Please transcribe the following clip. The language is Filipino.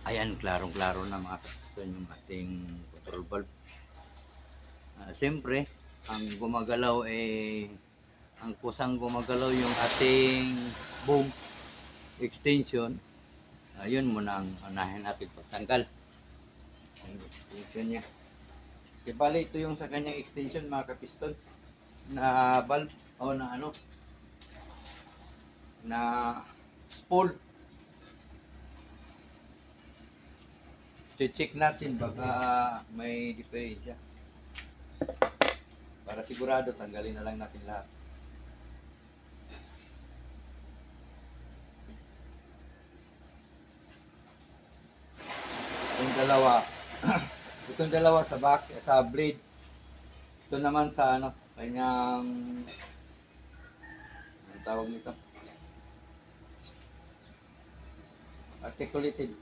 Ayan, klarong-klaro na mga kapiston yung ating control valve. Siyempre, ang gumagalaw ang kusang gumagalaw yung ating boom extension. Yun muna ang unahin natin pagtanggal. Ang extension niya. Bali, ito yung sa kanyang extension mga kapiston na valve o na ano na spool. Check natin baka may diferensya. Para sigurado, tanggalin na lang natin lahat. Itong dalawa, itong dalawa sa back, sa blade. Ito naman sa ano, kanyang ang tawag nito? Articulated